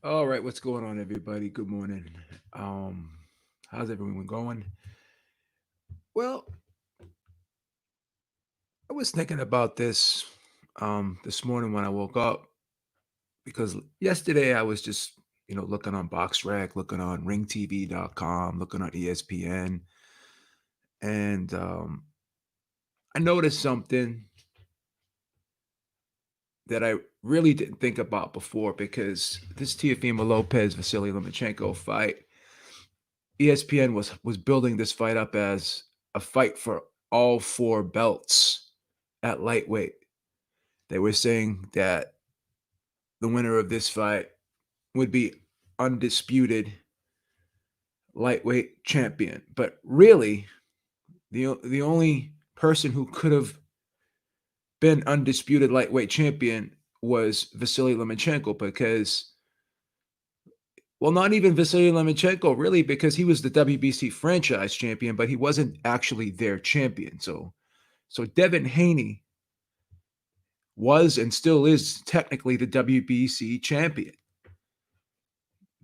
All right, what's going on, everybody? Good morning. Um, how's everyone going? Well, I was thinking about this this morning when I woke up because yesterday I was just looking on BoxRec, looking on RingTV.com, looking on ESPN, and I noticed something that I really didn't think about before because this Teofimo Lopez Vasily Lomachenko fight, ESPN was building this fight up as a fight for all four belts at lightweight. They were saying that the winner of this fight would be undisputed lightweight champion. But really, the only person who could have been undisputed lightweight champion was Vasily Lomachenko because, well, not even Vasily Lomachenko, really, because he was the WBC franchise champion, but he wasn't actually their champion. So Devin Haney was and still is technically the WBC champion.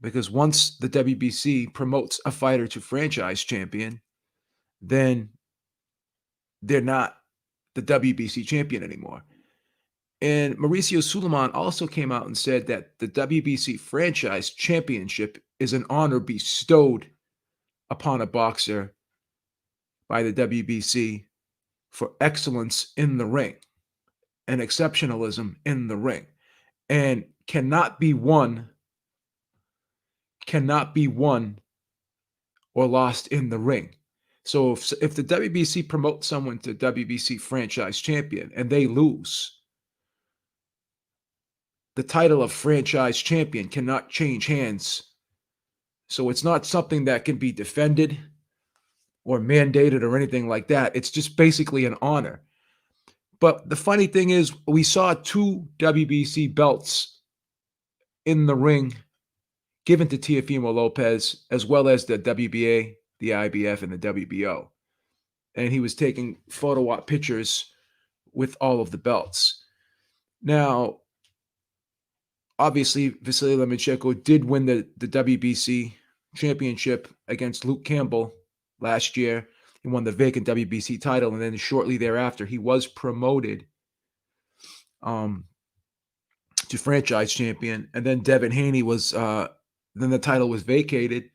Because once the WBC promotes a fighter to franchise champion, then they're not the WBC champion anymore. And Mauricio Suleiman also came out and said that the WBC franchise championship is an honor bestowed upon a boxer by the WBC for excellence in the ring and exceptionalism in the ring, and cannot be won or lost in the ring. So if the WBC promotes someone to WBC franchise champion and they lose, the title of franchise champion cannot change hands. So it's not something that can be defended or mandated or anything like that. It's just basically an honor. But the funny thing is, we saw two WBC belts in the ring given to Teofimo Lopez, as well as the WBA, the IBF, and the WBO. And he was taking photo op pictures with all of the belts. Now, obviously, Vasily Lomachenko did win the WBC championship against Luke Campbell last year. He won the vacant WBC title, and then shortly thereafter, he was promoted um, to franchise champion. And then Devin Haney was, then the title was vacated.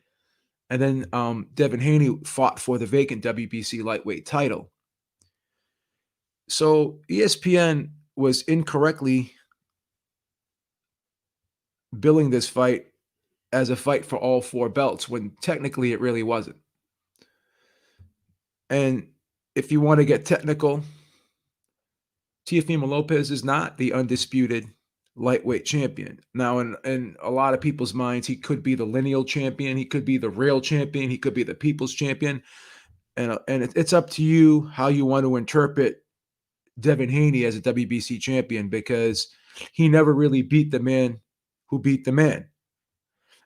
And then Devin Haney fought for the vacant WBC lightweight title. So ESPN was incorrectly billing this fight as a fight for all four belts when technically it really wasn't. And if you want to get technical, Teofimo Lopez is not the undisputed lightweight champion. Now, in a lot of people's minds, he could be the lineal champion, he could be the real champion, he could be the people's champion. And it's up to you how you want to interpret Devin Haney as a WBC champion because he never really beat the man who beat the man.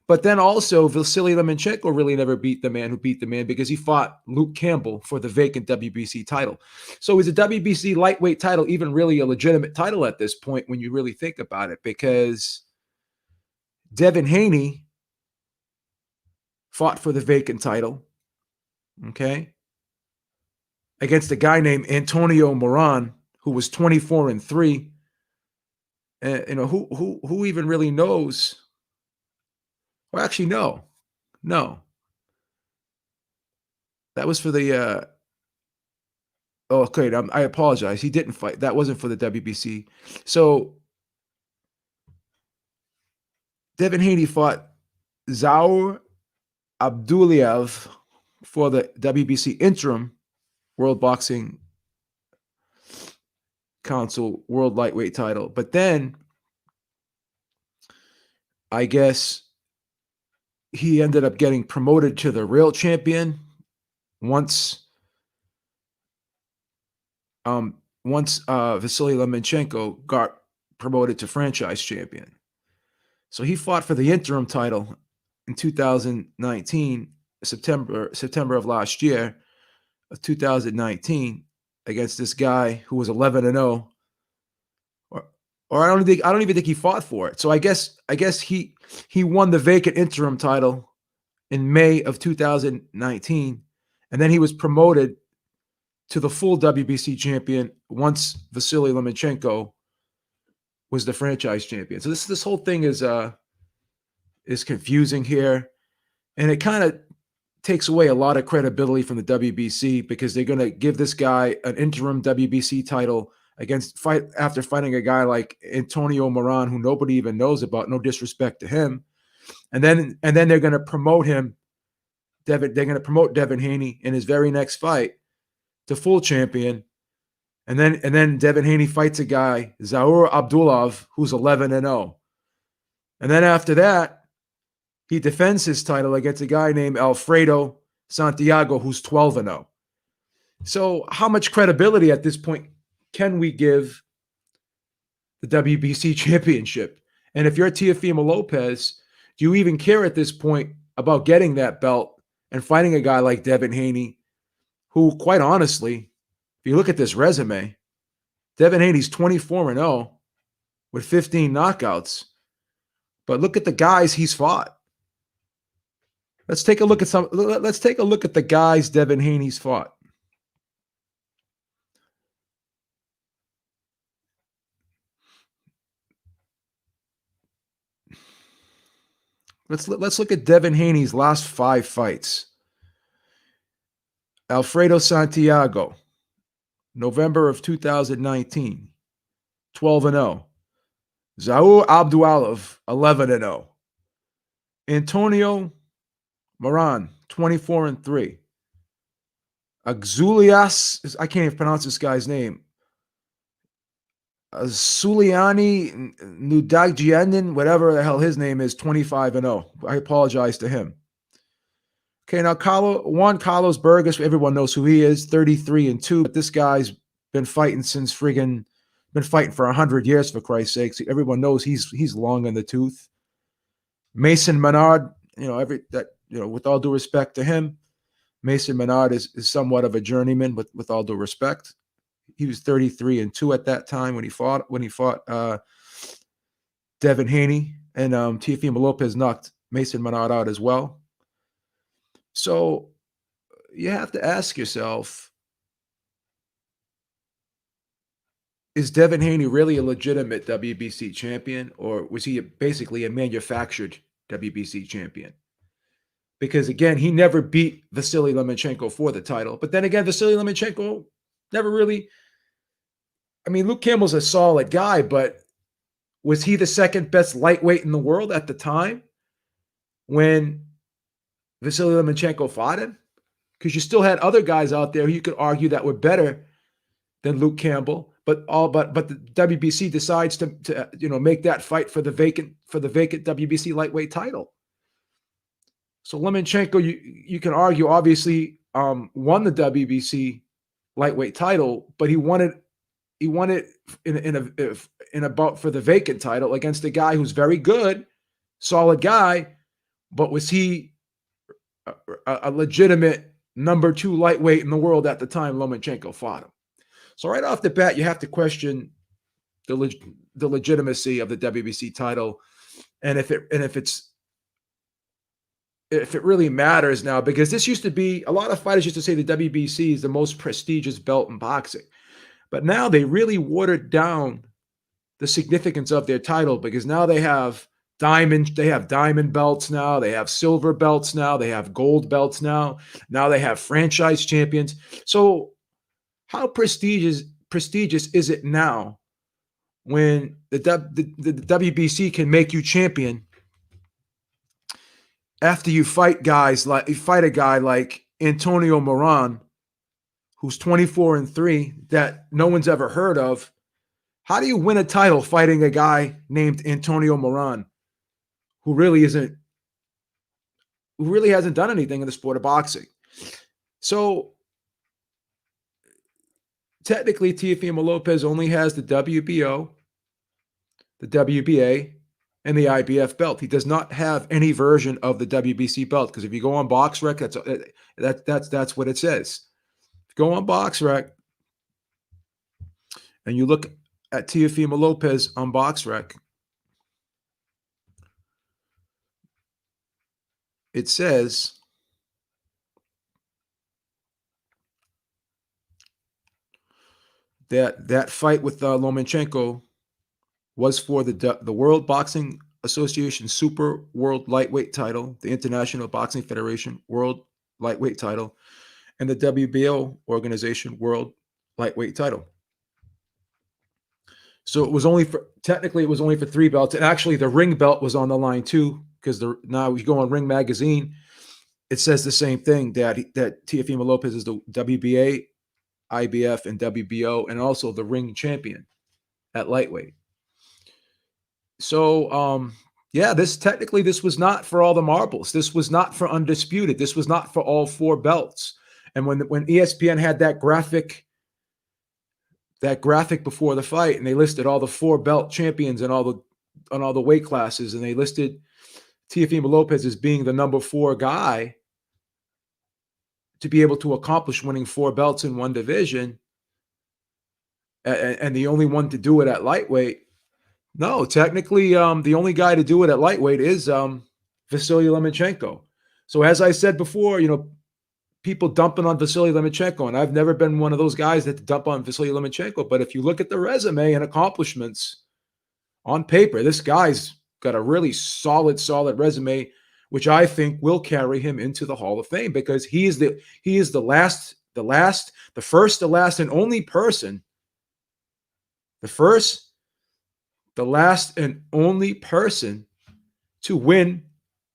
But then also, Vasily Lomachenko really never beat the man who beat the man because he fought Luke Campbell for the vacant WBC title. So is the WBC lightweight title even really a legitimate title at this point when you really think about it? Because Devin Haney fought for the vacant title, okay, against a guy named Antonio Moran, who was 24-3. Who even really knows? Well, actually, no. That was for the. Oh, okay. I apologize. He didn't fight. That wasn't for the WBC. So Devin Haney fought Zaur Abduliev for the WBC interim World Boxing Council World Lightweight title. But then, I guess he ended up getting promoted to the real champion once Vasily Lomachenko got promoted to franchise champion. So he fought for the interim title in 2019, September of last year, of 2019, against this guy who was 11-0, or I don't even think he fought for it. So I guess he won the vacant interim title in May of 2019, and then he was promoted to the full WBC champion once Vasily Lomachenko was the franchise champion. So this whole thing is confusing here, and it kind of takes away a lot of credibility from the WBC because they're going to give this guy an interim WBC title after fighting a guy like Antonio Moran, who nobody even knows about. No disrespect to him, and then they're going to promote him. They're going to promote Devin Haney in his very next fight to full champion, and then Devin Haney fights a guy, Zaur Abdulov, who's 11-0, and then after that, he defends his title against a guy named Alfredo Santiago, who's 12-0. So how much credibility at this point can we give the WBC championship? And if you're Teofimo Lopez, do you even care at this point about getting that belt and fighting a guy like Devin Haney, who, quite honestly, if you look at this resume, Devin Haney's 24-0 with 15 knockouts. But look at the guys he's fought. Let's take a look at the guys Devin Haney's fought. Let's look at Devin Haney's last 5 fights. Alfredo Santiago, November of 2019, 12-0. Zaur Abdulov, 11-0. Antonio Moran, 24-3. Axulias, I can't even pronounce this guy's name. Suliani Nudagjianin, whatever the hell his name is, 25-0. I apologize to him. Okay, now Juan Carlos Burgos, everyone knows who he is, 33-2. But this guy's been fighting been fighting for 100 years, for Christ's sakes. Everyone knows he's long in the tooth. Mason Menard, with all due respect to him, Mason Menard is somewhat of a journeyman, with all due respect. He was 33-2 at that time when he fought Devin Haney, and Teofimo Lopez knocked Mason Menard out as well. So you have to ask yourself, is Devin Haney really a legitimate WBC champion, or was he basically a manufactured WBC champion? Because, again, he never beat Vasily Lomachenko for the title. But then again, Vasily Lomachenko never really – I mean, Luke Campbell's a solid guy, but was he the second best lightweight in the world at the time when Vasily Lomachenko fought him? Because you still had other guys out there who you could argue that were better than Luke Campbell, but the WBC decides to make that fight for the vacant WBC lightweight title. So Lomachenko, you can argue, obviously won the WBC lightweight title, but he won it in a bout for the vacant title against a guy who's very good, solid guy, but was he a legitimate number 2 lightweight in the world at the time Lomachenko fought him? So right off the bat, you have to question the legitimacy of the WBC title, and if it really matters now, because this used to be, a lot of fighters used to say the WBC is the most prestigious belt in boxing. But now they really watered down the significance of their title, because now they have diamond belts now, they have silver belts now, they have gold belts now they have franchise champions. So how prestigious is it now when the WBC can make you champion after you fight a guy like Antonio Moran, who's 24-3, that no one's ever heard of? How do you win a title fighting a guy named Antonio Moran, who really hasn't done anything in the sport of boxing? So technically, Teofimo Lopez only has the WBO, the WBA, and the IBF belt. He does not have any version of the WBC belt, because if you go on BoxRec, that's what it says. If you go on BoxRec and you look at Teofimo Lopez on BoxRec, it says that fight with Lomachenko was for the World Boxing Association Super World Lightweight title, the International Boxing Federation World Lightweight title, and the WBO organization World Lightweight title. So it was only for technically it was only for 3 belts, and actually the ring belt was on the line too, because now you go on Ring Magazine, it says the same thing that Teofimo Lopez is the WBA, IBF, and WBO, and also the ring champion at lightweight. So yeah, this was not for all the marbles. This was not for Undisputed. This was not for all 4 belts. And when ESPN had that graphic before the fight, and they listed all the 4 belt champions and all the weight classes, and they listed Teofimo Lopez as being the number 4 guy to be able to accomplish winning 4 belts in one division, and the only one to do it at lightweight. No, technically, the only guy to do it at lightweight is Vasily Lomachenko. So as I said before, people dumping on Vasily Lomachenko, and I've never been one of those guys that dump on Vasily Lomachenko. But if you look at the resume and accomplishments on paper, this guy's got a really solid resume, which I think will carry him into the Hall of Fame, because he is the first, the last, and only person, the last and only person to win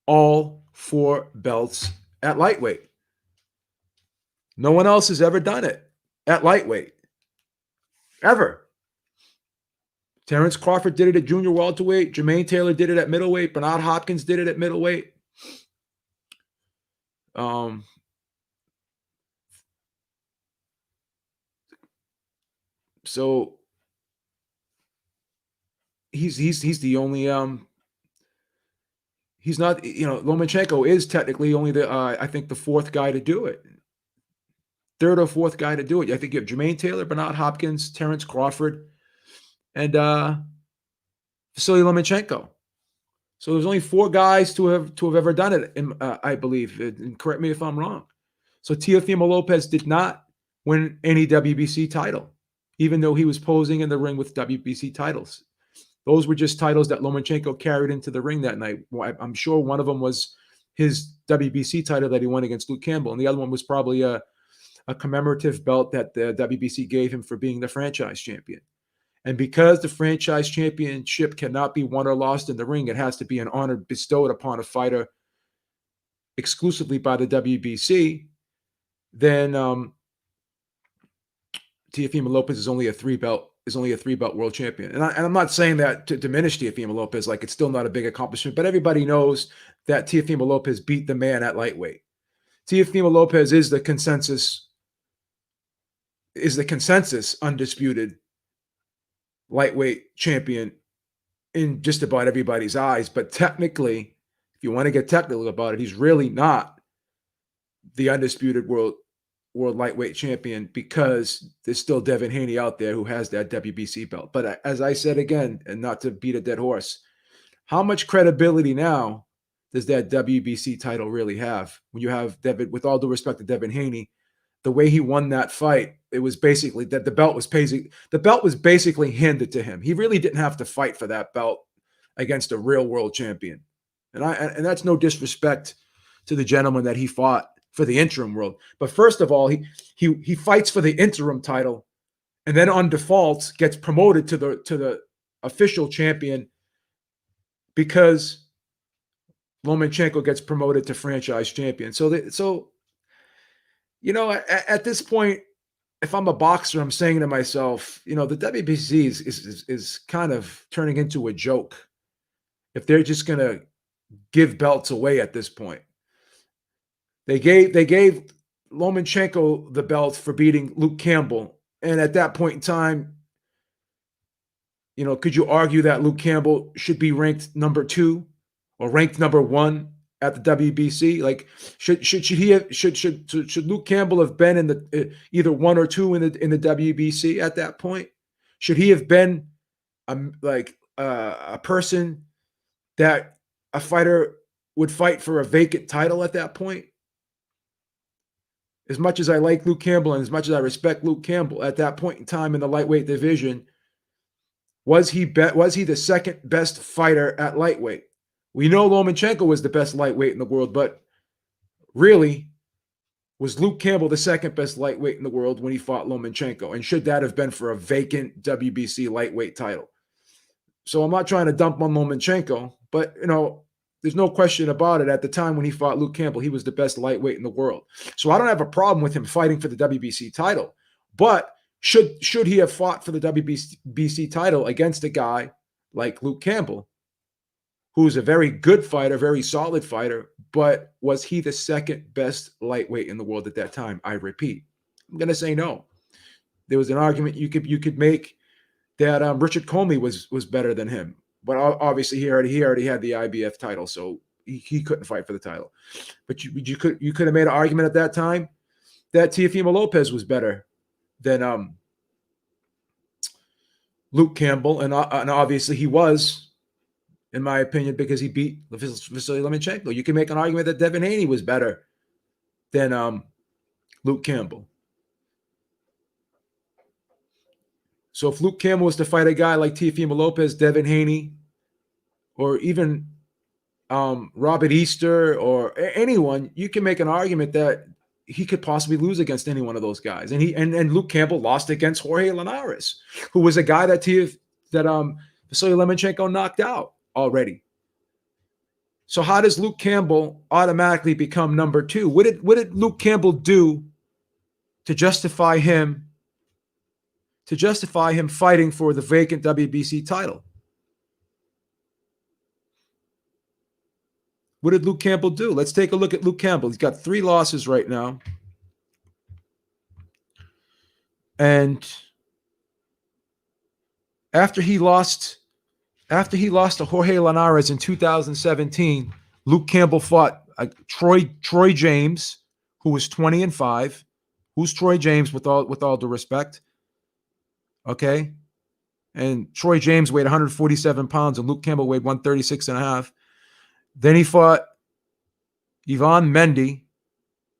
all 4 belts at lightweight. No one else has ever done it at lightweight, ever. Terrence Crawford did it at junior welterweight. Jermaine Taylor did it at middleweight. Bernard Hopkins did it at middleweight. So he's the only he's not, Lomachenko is technically only I think the 4th guy to do it. 3rd or 4th guy to do it. I think you have Jermaine Taylor, Bernard Hopkins, Terrence Crawford, and Vasily Lomachenko. So there's only 4 guys to have ever done it, I believe. And correct me if I'm wrong. So Teofimo Lopez did not win any WBC title, even though he was posing in the ring with WBC titles. Those were just titles that Lomachenko carried into the ring that night. I'm sure one of them was his WBC title that he won against Luke Campbell, and the other one was probably a commemorative belt that the WBC gave him for being the franchise champion. And because the franchise championship cannot be won or lost in the ring, it has to be an honor bestowed upon a fighter exclusively by the WBC, then Teofimo Lopez is only a 3-belt world champion. And I'm not saying that to diminish Teofimo Lopez, like it's still not a big accomplishment, but everybody knows that Teofimo Lopez beat the man at lightweight. Teofimo Lopez is the consensus undisputed lightweight champion in just about everybody's eyes. But technically, if you want to get technical about it, he's really not the undisputed world lightweight champion, because there's still Devin Haney out there who has that WBC belt. But as I said again, and not to beat a dead horse, how much credibility now does that WBC title really have when you have Devin, with all due respect to Devin Haney, the way he won that fight, it was basically that the belt was basically handed to him. He really didn't have to fight for that belt against a real world champion. And that's no disrespect to the gentleman that he fought for the interim world. But first of all, he fights for the interim title, and then on default gets promoted to the official champion, because Lomachenko gets promoted to franchise champion. So at this point, if I'm a boxer, I'm saying to myself, the WBC is kind of turning into a joke if they're just going to give belts away at this point. They gave Lomachenko the belt for beating Luke Campbell, and at that point in time, could you argue that Luke Campbell should be ranked number 2 or ranked number 1 at the WBC? Like, should Luke Campbell have been in the either 1 or 2 in the WBC at that point? Should he have been a person that a fighter would fight for a vacant title at that point. As much as I like Luke Campbell and as much as I respect Luke Campbell at that point in time in the lightweight division, was he the second best fighter at lightweight? We know Lomachenko was the best lightweight in the world, but really, was Luke Campbell the second best lightweight in the world when he fought Lomachenko? And should that have been for a vacant WBC lightweight title? So I'm not trying to dump on Lomachenko, but, there's no question about it. At the time when he fought Luke Campbell, he was the best lightweight in the world. So I don't have a problem with him fighting for the WBC title. But should he have fought for the WBC title against a guy like Luke Campbell, who's a very good fighter, very solid fighter, but was he the second best lightweight in the world at that time? I repeat, I'm going to say no. There was an argument you could make that Richard Comey was better than him. But obviously, he already had the IBF title, so he couldn't fight for the title. But you could have made an argument at that time that Teofimo Lopez was better than Luke Campbell, and obviously he was, in my opinion, because he beat Vasily Lomachenko. You can make an argument that Devin Haney was better than Luke Campbell. So if Luke Campbell was to fight a guy like Teofimo Lopez, Devin Haney, or even Robert Easter or anyone, you can make an argument that he could possibly lose against any one of those guys. And Luke Campbell lost against Jorge Linares, who was a guy that Vasily Lomachenko knocked out already. So how does Luke Campbell automatically become number two? What did Luke Campbell do to justify him fighting for the vacant WBC title? What did Luke Campbell do? Let's take a look at Luke Campbell. He's got 3 losses right now. And after he lost to Jorge Linares in 2017, Luke Campbell fought Troy James, who was 20-5. Who's Troy James, with all due respect? Okay. And Troy James weighed 147 pounds and Luke Campbell weighed 136.5. Then he fought Ivan Mendy,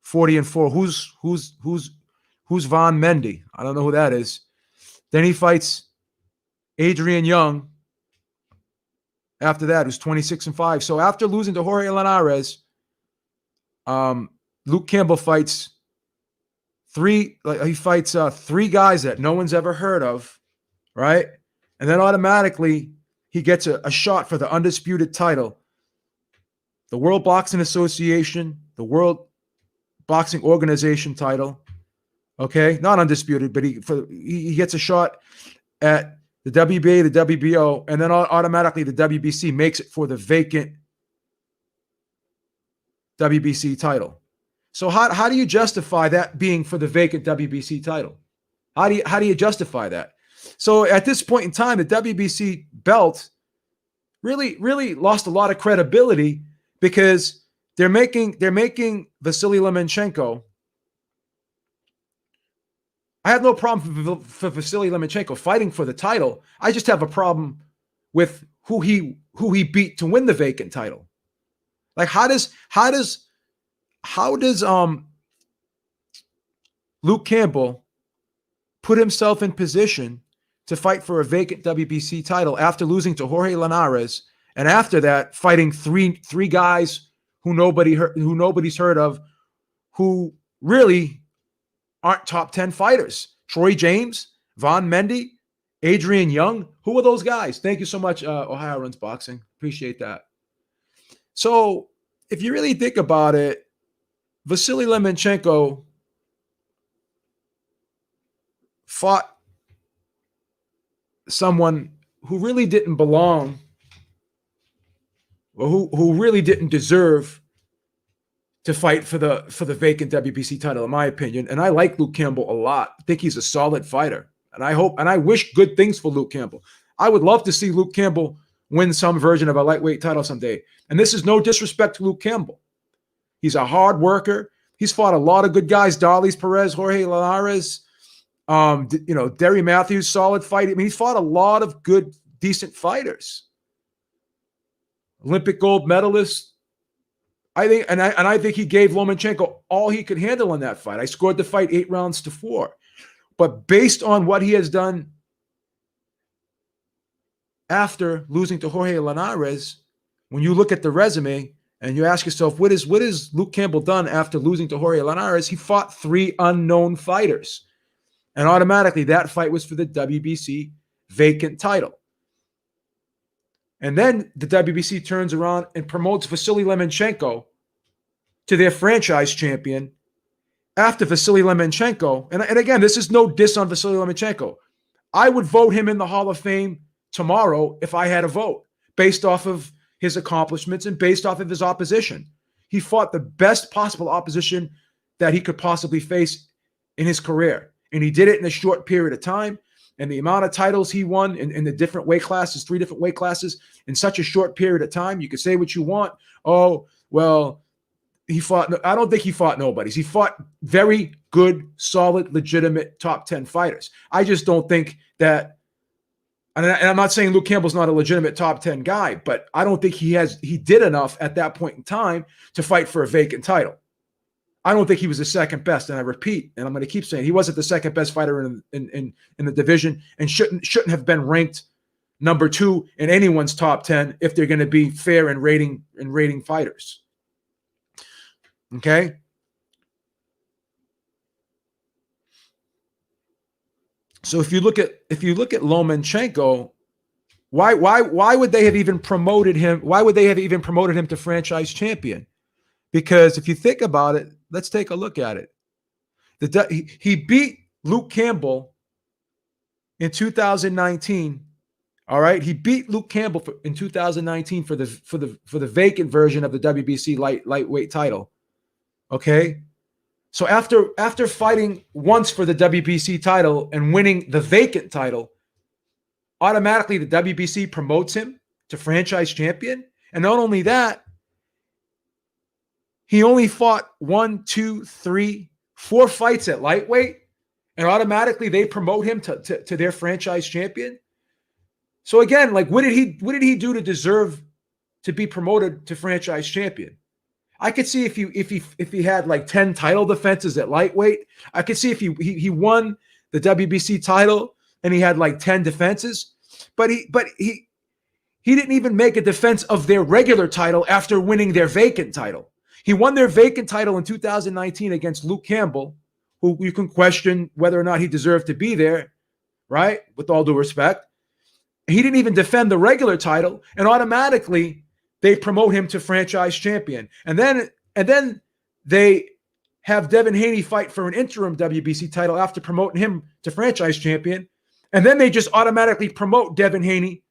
40-4. Who's Von Mendy? I don't know who that is. Then he fights Adrian Young after that, who's 26-5. So after losing to Jorge Linares, Luke Campbell fights three guys that no one's ever heard of, right? And then automatically he gets a shot for the undisputed title. The World Boxing Association, the World Boxing Organization title. Okay, not undisputed, but he gets a shot at the WBA, the WBO, and then automatically the WBC makes it for the vacant WBC title. So how do you justify that being for the vacant WBC title? How do you justify that? So at this point in time, the WBC belt really lost a lot of credibility because they're making Vasily Lomachenko. I have no problem for Vasily Lomachenko fighting for the title. I just have a problem with who he beat to win the vacant title. Like how does Luke Campbell put himself in position to fight for a vacant WBC title after losing to Jorge Linares, and after that fighting three guys who nobody's heard of, who really aren't top 10 fighters? Troy James, Von Mendy, Adrian Young. Who are those guys? Thank you so much, Ohio Runs Boxing. Appreciate that. So if you really think about it, Vasily Lomachenko fought someone who really didn't belong, or who really didn't deserve to fight for the vacant WBC title, in my opinion. And I like Luke Campbell a lot. I think he's a solid fighter. And I hope and I wish good things for Luke Campbell. I would love to see Luke Campbell win some version of a lightweight title someday. And this is no disrespect to Luke Campbell. He's a hard worker. He's fought a lot of good guys. Darlis Perez, Jorge Linares, Derry Matthews, solid fight. I mean, he's fought a lot of good decent fighters. Olympic gold medalist. I think he gave Lomachenko all he could handle in that fight. I scored the fight 8-4. But based on what he has done after losing to Jorge Linares, when you look at the resume and you ask yourself, what is Luke Campbell done after losing to Jorge Linares? He fought 3 unknown fighters. And automatically that fight was for the WBC vacant title. And then the WBC turns around and promotes Vasily Lomachenko to their franchise champion after Vasily Lomachenko. And again, this is no diss on Vasily Lomachenko. I would vote him in the Hall of Fame tomorrow if I had a vote based off of his accomplishments and based off of his opposition. He fought the best possible opposition that he could possibly face in his career. And he did it in a short period of time. And the amount of titles he won in the different weight classes, 3 different weight classes in such a short period of time, you could say what you want. Oh, well, I don't think he fought nobodies. He fought very good, solid, legitimate top 10 fighters. I just don't think that, and I'm not saying Luke Campbell's not a legitimate top 10 guy, but I don't think he did enough at that point in time to fight for a vacant title. I don't think he was the second best. And I repeat, and I'm going to keep saying, he wasn't the second best fighter in the division and shouldn't have been ranked number 2 in anyone's top 10 if they're going to be fair in rating fighters. Okay. So if you look at Lomachenko, why would they have even promoted him? Why would they have even promoted him to franchise champion? Because if you think about it, let's take a look at it. He beat Luke Campbell in 2019. All right, he beat Luke Campbell in 2019 for the vacant version of the WBC lightweight title. Okay, so after fighting once for the WBC title and winning the vacant title, automatically the WBC promotes him to franchise champion. And not only that, he only fought 1, 2, 3, 4 fights at lightweight, and automatically they promote him to their franchise champion. So again, like what did he do to deserve to be promoted to franchise champion? I could see if he had like 10 title defenses at lightweight. I could see if he won the WBC title and he had like 10 defenses, but he didn't even make a defense of their regular title after winning their vacant title. He won their vacant title in 2019 against Luke Campbell, who you can question whether or not he deserved to be there, right? With all due respect. He didn't even defend the regular title, and automatically they promote him to franchise champion. And then they have Devin Haney fight for an interim WBC title after promoting him to franchise champion. And then they just automatically promote Devin Haney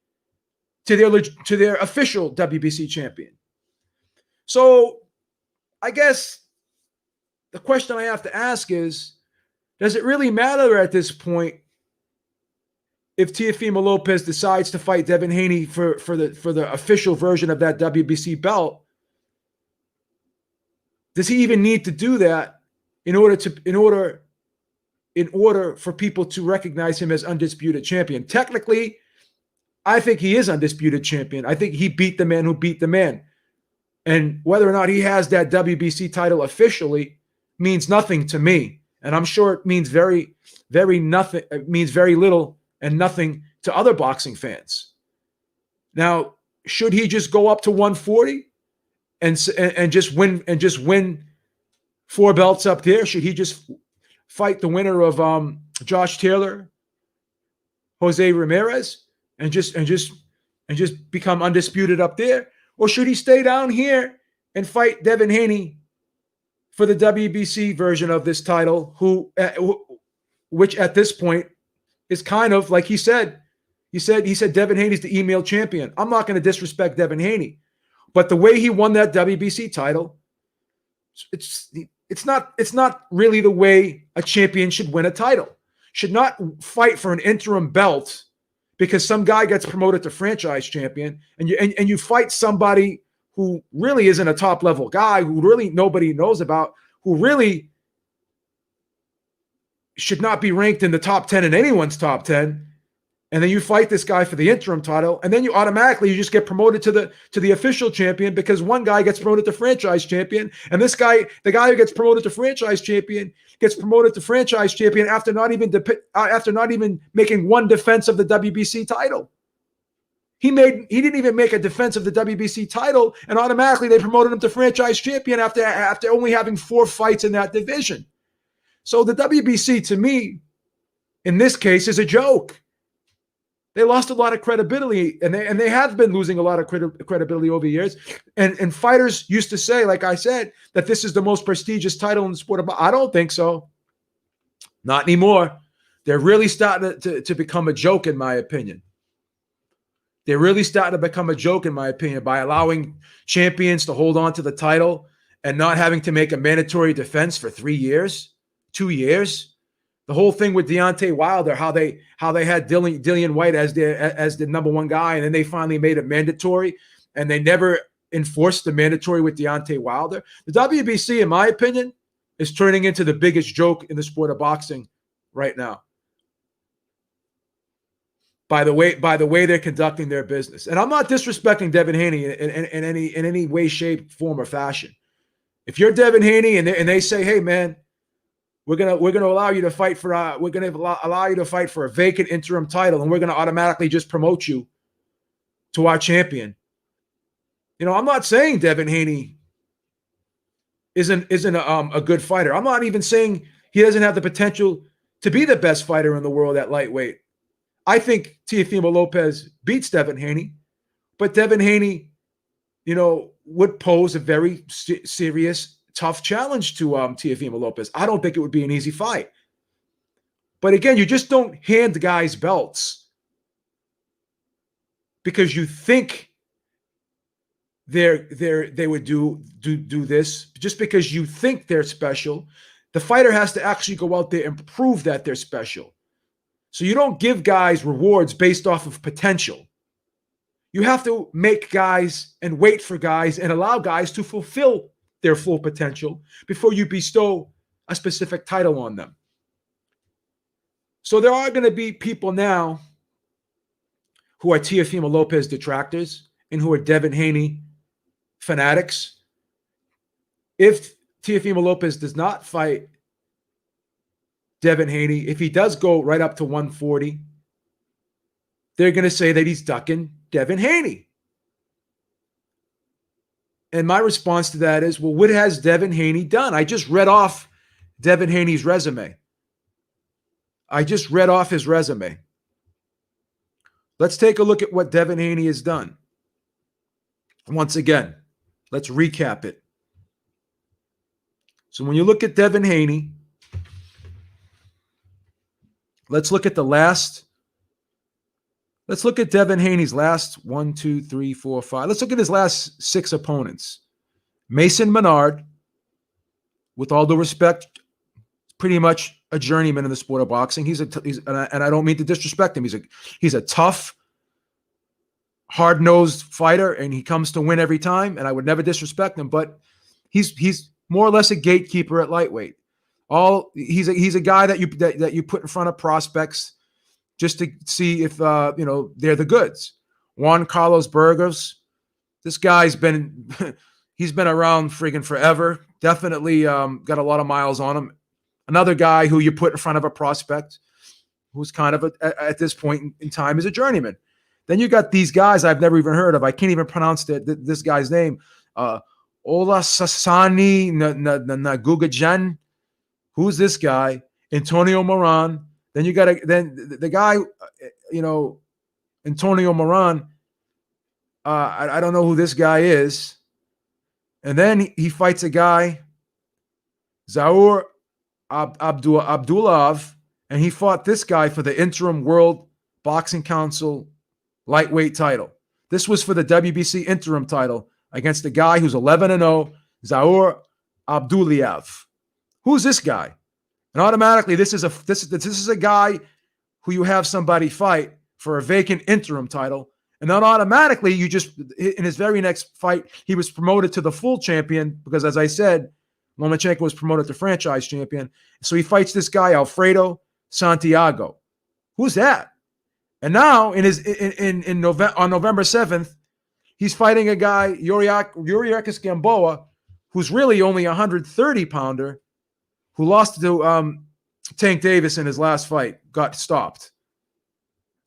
to their official WBC champion. So I guess the question I have to ask is, does it really matter at this point if Teofimo Lopez decides to fight Devin Haney for the official version of that WBC belt? Does he even need to do that in order for people to recognize him as undisputed champion? Technically, I think he is undisputed champion. I think he beat the man who beat the man. And whether or not he has that WBC title officially means nothing to me. And I'm sure it means very, very nothing. It means very little and nothing to other boxing fans. Now, should he just go up to 140 and just win 4 belts up there? Should he just fight the winner of Josh Taylor, Jose Ramirez, and just become undisputed up there? Or should he stay down here and fight Devin Haney for the WBC version of this title, which at this point is kind of like he said Devin Haney's the email champion. I'm not going to disrespect Devin Haney, but the way he won that WBC title, it's not really the way a champion should win a title. Should not fight for an interim belt because some guy gets promoted to franchise champion, and you fight somebody who really isn't a top level guy, who really nobody knows about, who really should not be ranked in the top 10 in anyone's top 10. and then you fight this guy for the interim title, and then you automatically just get promoted to the official champion because one guy gets promoted to franchise champion, and this guy, the guy who gets promoted to franchise champion, gets promoted to franchise champion after not even making one defense of the WBC title. He didn't even make a defense of the WBC title, and automatically they promoted him to franchise champion after only having 4 fights in that division. So the WBC, to me, in this case, is a joke. They lost a lot of credibility, and they have been losing a lot of credibility over the years. And fighters used to say, like I said, that this is the most prestigious title in the sport. I don't think so. Not anymore. They're really starting to become a joke, in my opinion. They're really starting to become a joke, in my opinion, by allowing champions to hold on to the title and not having to make a mandatory defense for 3 years, 2 years. The whole thing with Deontay Wilder, how they had Dillian White as the number 1 guy, and then they finally made it mandatory, and they never enforced the mandatory with Deontay Wilder. The WBC, in my opinion, is turning into the biggest joke in the sport of boxing right now. By the way they're conducting their business, and I'm not disrespecting Devin Haney in any way, shape, form, or fashion. If you're Devin Haney and they say, "Hey, man, we're gonna allow you to fight for allow you to fight for a vacant interim title, and we're gonna automatically just promote you to our champion." You know, I'm not saying Devin Haney isn't a good fighter. I'm not even saying he doesn't have the potential to be the best fighter in the world at lightweight. I think Teofimo Lopez beats Devin Haney, but Devin Haney, you know, would pose a very serious, tough challenge to Teofimo Lopez. I don't think it would be an easy fight. But again, you just don't hand guys belts because you think they would do this. Just because you think they're special, the fighter has to actually go out there and prove that they're special. So you don't give guys rewards based off of potential. You have to make guys and wait for guys and allow guys to fulfill their full potential before you bestow a specific title on them. So there are going to be people now who are Teofimo Lopez detractors and who are Devin Haney fanatics. If Teofimo Lopez does not fight Devin Haney, if he does go right up to 140, they're going to say that he's ducking Devin Haney. And my response to that is, well, what has Devin Haney done? I just read off Devin Haney's resume. I just read off his resume. Let's take a look at what Devin Haney has done. Once again, let's recap it. So when you look at Devin Haney, let's look at Devin Haney's last 1, 2, 3, 4, 5. Let's look at his last 6 opponents. Mason Menard, with all due respect, pretty much a journeyman in the sport of boxing. And I don't mean to disrespect him. He's a tough, hard-nosed fighter, and he comes to win every time. And I would never disrespect him, but he's more or less a gatekeeper at lightweight. He's a guy that you put in front of prospects just to see if they're the goods. Juan Carlos Burgos, this guy's been he's been around friggin' forever. Definitely got a lot of miles on him. Another guy who you put in front of a prospect who's kind of at this point in time is a journeyman. Then you got these guys I've never even heard of. I can't even pronounce this guy's name. Olasani Nagugajan. Who's this guy? Antonio Moran. Then you got the guy, Antonio Moran. I don't know who this guy is. And then he fights a guy, Zaur Abdulov, and he fought this guy for the interim World Boxing Council lightweight title. This was for the WBC interim title against a guy who's 11-0, Zaur Abduliev. Who's this guy? And automatically, this is a guy who you have somebody fight for a vacant interim title, and then automatically you just in his very next fight he was promoted to the full champion because, as I said, Lomachenko was promoted to franchise champion. So he fights this guy Alfredo Santiago. Who's that? And now in November, on November 7th, he's fighting a guy, Yuriakis Gamboa, who's really only a 130-pounder, who lost to Tank Davis in his last fight, got stopped.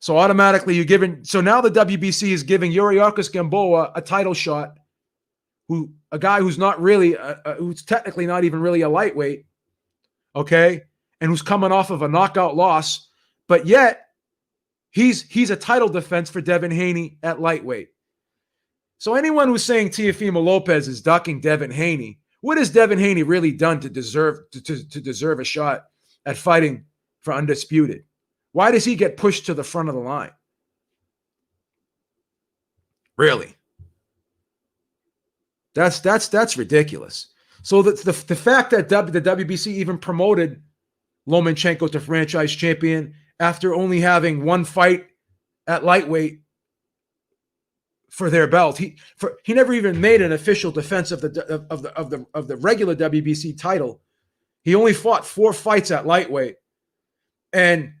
So automatically you're giving. So now the WBC is giving Yuriakis Gamboa a title shot, a guy who's not really, who's technically not even really a lightweight, okay, and who's coming off of a knockout loss, but yet he's a title defense for Devin Haney at lightweight. So anyone who's saying Teofimo Lopez is ducking Devin Haney, what has Devin Haney really done to deserve a shot at fighting for Undisputed? Why does he get pushed to the front of the line? Really? That's ridiculous. So the fact that the WBC even promoted Lomachenko to franchise champion after only having one fight at lightweight for their belt, he never even made an official defense of the regular WBC title. He only fought 4 fights at lightweight, and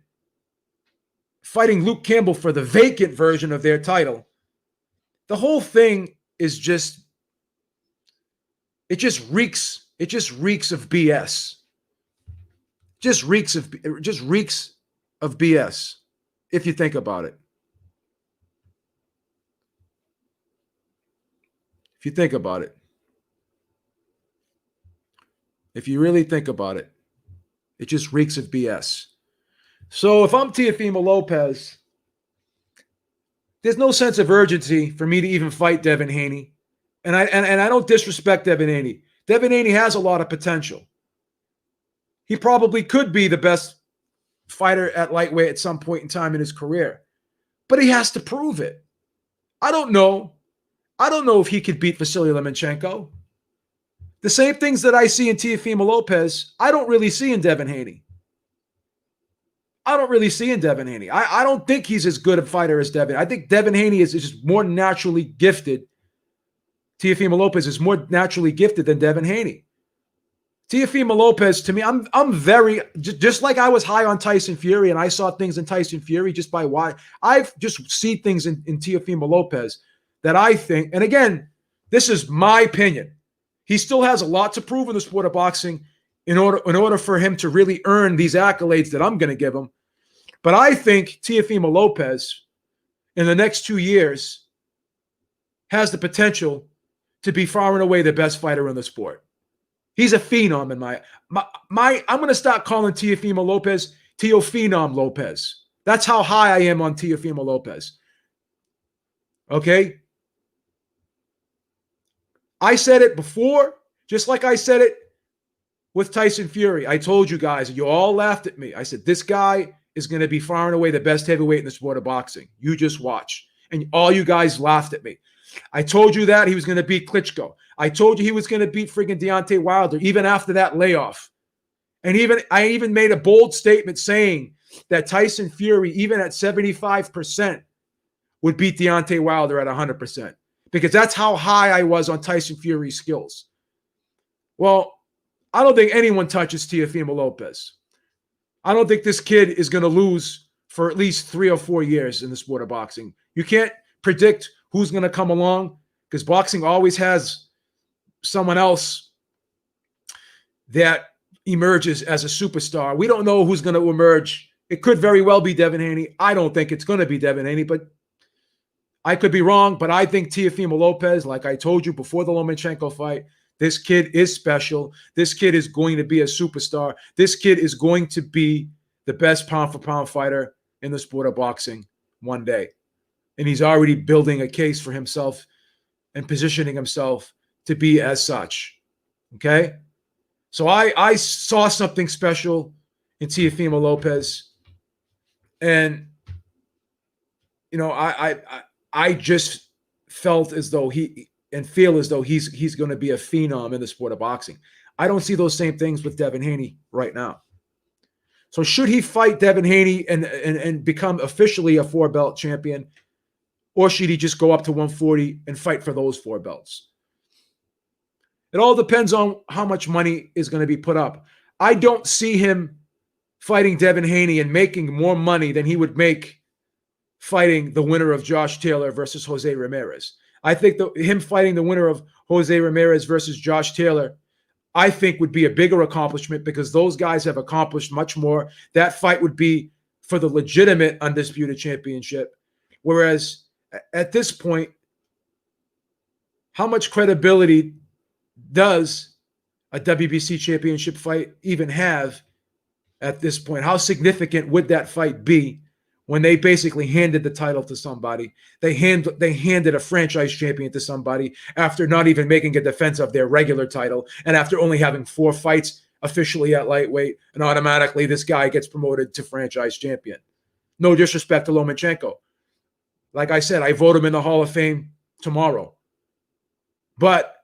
fighting Luke Campbell for the vacant version of their title. The whole thing is just. It just reeks of BS. Just reeks of BS, if you think about it. If you think about it. If you really think about it, it just reeks of BS. So if I'm Teofimo Lopez, there's no sense of urgency for me to even fight Devin Haney. And I don't disrespect Devin Haney. Devin Haney has a lot of potential. He probably could be the best fighter at lightweight at some point in time in his career. But he has to prove it. I don't know. I don't know if he could beat Vasily Lomachenko. The same things that I see in Teofimo Lopez, I don't really see in Devin Haney. I don't think he's as good a fighter as Devin. I think Devin Haney is just more naturally gifted. Teofimo Lopez is more naturally gifted than Devin Haney. Teofimo Lopez, to me, I'm very, just like I was high on Tyson Fury and I saw things in Tyson Fury just by why. I've just seen things in Teofimo Lopez that I think, and again, this is my opinion. He still has a lot to prove in the sport of boxing in order for him to really earn these accolades that I'm going to give him. But I think Teofimo Lopez in the next 2 years has the potential to be far and away the best fighter in the sport. He's a phenom in my I'm going to start calling Teofimo Lopez Teophenom Lopez. That's how high I am on Teofimo Lopez. Okay? I said it before, just like I said it with Tyson Fury. I told you guys, you all laughed at me. I said, this guy is going to be far and away the best heavyweight in the sport of boxing. You just watch. And all you guys laughed at me. I told you that he was going to beat Klitschko. I told you he was going to beat freaking Deontay Wilder, even after that layoff. And I even made a bold statement saying that Tyson Fury, even at 75%, would beat Deontay Wilder at 100%. Because that's how high I was on Tyson Fury's skills. Well, I don't think anyone touches Teofimo Lopez. I don't think this kid is going to lose for at least 3 or 4 years in the sport of boxing. You can't predict who's going to come along because boxing always has someone else that emerges as a superstar. We don't know who's going to emerge. It could very well be Devin Haney. I don't think it's going to be Devin Haney, but I could be wrong. But I think Teofimo Lopez, like I told you before the Lomachenko fight, this kid is special. This kid is going to be a superstar. This kid is going to be the best pound-for-pound fighter in the sport of boxing one day. And he's already building a case for himself and positioning himself to be as such. Okay? So I saw something special in Teofimo Lopez. And, you know, I just felt as though feel as though he's going to be a phenom in the sport of boxing. I don't see those same things with Devin Haney right now. So should he fight Devin Haney and become officially a 4-belt champion, or should he just go up to 140 and fight for those 4 belts? It all depends on how much money is going to be put up. I don't see him fighting Devin Haney and making more money than he would make fighting the winner of Josh Taylor versus Jose Ramirez. I think him fighting the winner of Jose Ramirez versus Josh Taylor, I think would be a bigger accomplishment because those guys have accomplished much more. That fight would be for the legitimate Undisputed Championship. Whereas at this point, how much credibility does a WBC championship fight even have at this point? How significant would that fight be when they basically handed the title to somebody? They handed a franchise champion to somebody after not even making a defense of their regular title and after only having 4 fights officially at lightweight, and automatically this guy gets promoted to franchise champion. No disrespect to Lomachenko. Like I said, I vote him in the Hall of Fame tomorrow. But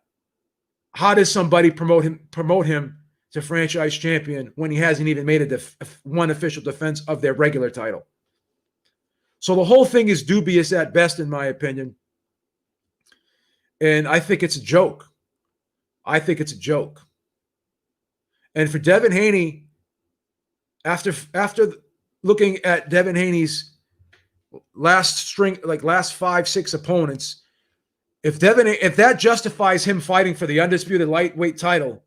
how does somebody promote him to franchise champion when he hasn't even made one official defense of their regular title? So the whole thing is dubious at best, in my opinion. And I think it's a joke. I think it's a joke. And for Devin Haney, after looking at Devin Haney's last 5-6 opponents, if that justifies him fighting for the undisputed lightweight title,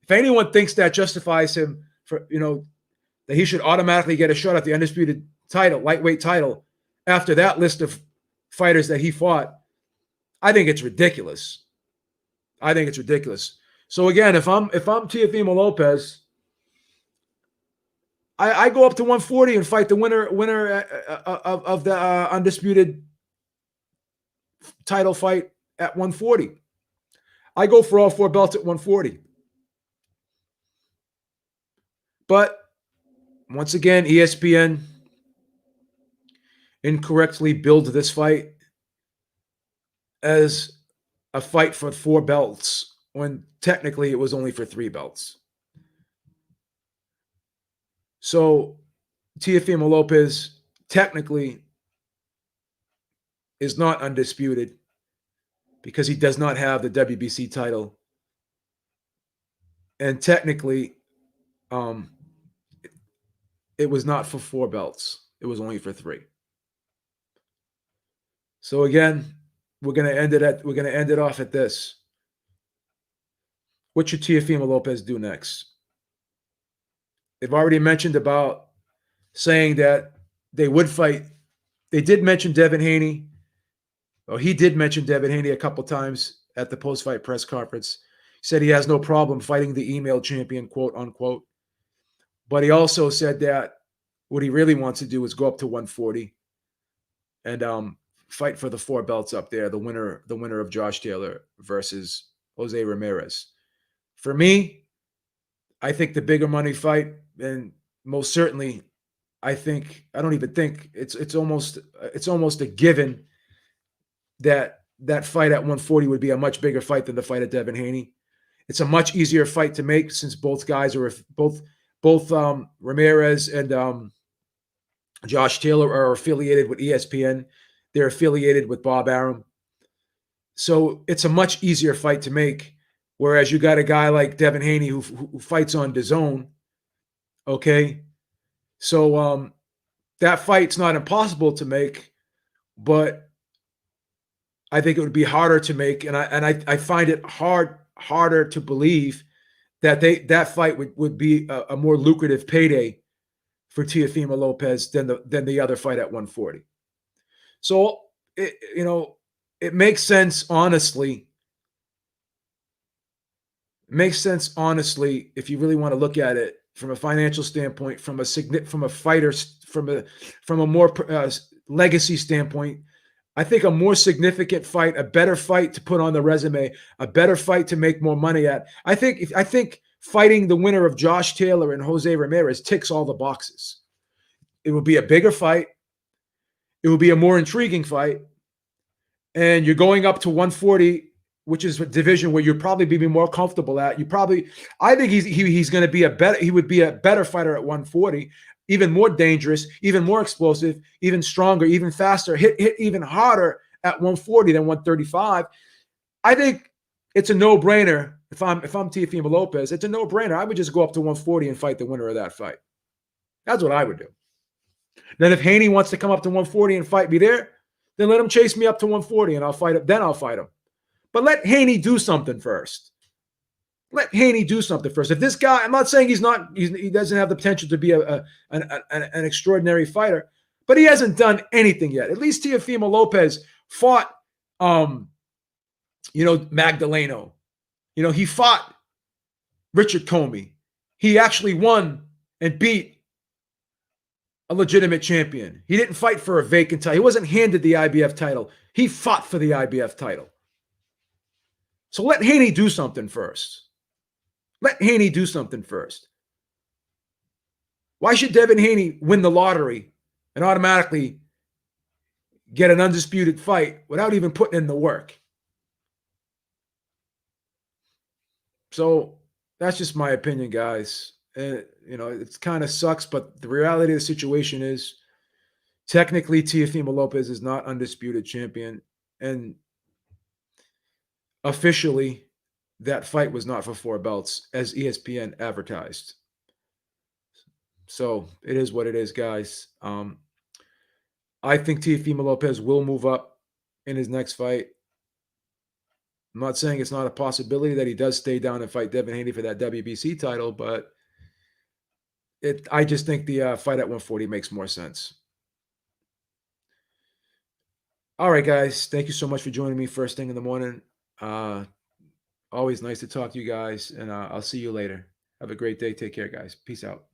if anyone thinks that justifies him for, that he should automatically get a shot at the undisputed title, lightweight title, after that list of fighters that he fought, I think it's ridiculous. I think it's ridiculous. So again, if I'm Teofimo Lopez, I go up to 140 and fight the winner of the undisputed title fight at 140. I go for all 4 belts at 140. But once again, ESPN incorrectly billed this fight as a fight for 4 belts when technically it was only for 3 belts. So Teofimo Lopez technically is not undisputed because he does not have the WBC title. And technically, it was not for 4 belts. It was only for 3. So again, we're gonna end it off at this. What should Teofimo Lopez do next? They've already mentioned about saying that they would fight. They did mention Devin Haney. Well, he did mention Devin Haney a couple times at the post-fight press conference. He said he has no problem fighting the email champion, quote unquote. But he also said that what he really wants to do is go up to 140 and fight for the 4 belts up there, the winner of Josh Taylor versus Jose Ramirez. For me, I think the bigger money fight, and most certainly, I don't even think it's almost a given that fight at 140 would be a much bigger fight than the fight at Devin Haney. It's a much easier fight to make since both guys are both Ramirez and Josh Taylor are affiliated with ESPN. They're affiliated with Bob Arum. So it's a much easier fight to make. Whereas you got a guy like Devin Haney who fights on DAZN. Okay. So that fight's not impossible to make, but I think it would be harder to make. And I find it harder to believe that that fight would be a more lucrative payday for Teofimo Lopez than the other fight at 140. So it makes sense, honestly. It makes sense, honestly, if you really want to look at it from a financial standpoint, from a fighter, from a more legacy standpoint. I think a more significant fight, a better fight to put on the resume, a better fight to make more money at. I think fighting the winner of Josh Taylor and Jose Ramirez ticks all the boxes. It will be a bigger fight. It will be a more intriguing fight. And you're going up to 140, which is a division where you'd probably be more comfortable at. I think he's going to be he would be a better fighter at 140, even more dangerous, even more explosive, even stronger, even faster, hit even harder at 140 than 135. I think it's a no-brainer. If I'm Teofimo Lopez, it's a no-brainer. I would just go up to 140 and fight the winner of that fight. That's what I would do. Then if Haney wants to come up to 140 and fight me there, then let him chase me up to 140 and I'll fight him. Then I'll fight him. But let Haney do something first. Let Haney do something first. If this guy, I'm not saying he doesn't have the potential to be an extraordinary fighter, but he hasn't done anything yet. At least Teofimo Lopez fought, Magdaleno. He fought Richard Comey. He actually won and beat a legitimate champion. He didn't fight for a vacant title. He wasn't handed the IBF title. He fought for the IBF title. So let Haney do something first. Let Haney do something first. Why should Devin Haney win the lottery and automatically get an undisputed fight without even putting in the work? So that's just my opinion, guys. It kind of sucks, but the reality of the situation is technically Teofimo Lopez is not undisputed champion. And officially, that fight was not for 4 belts, as ESPN advertised. So it is what it is, guys. I think Teofimo Lopez will move up in his next fight. I'm not saying it's not a possibility that he does stay down and fight Devin Haney for that WBC title, but I just think the fight at 140 makes more sense. All right, guys. Thank you so much for joining me first thing in the morning. Always nice to talk to you guys, and I'll see you later. Have a great day. Take care, guys. Peace out.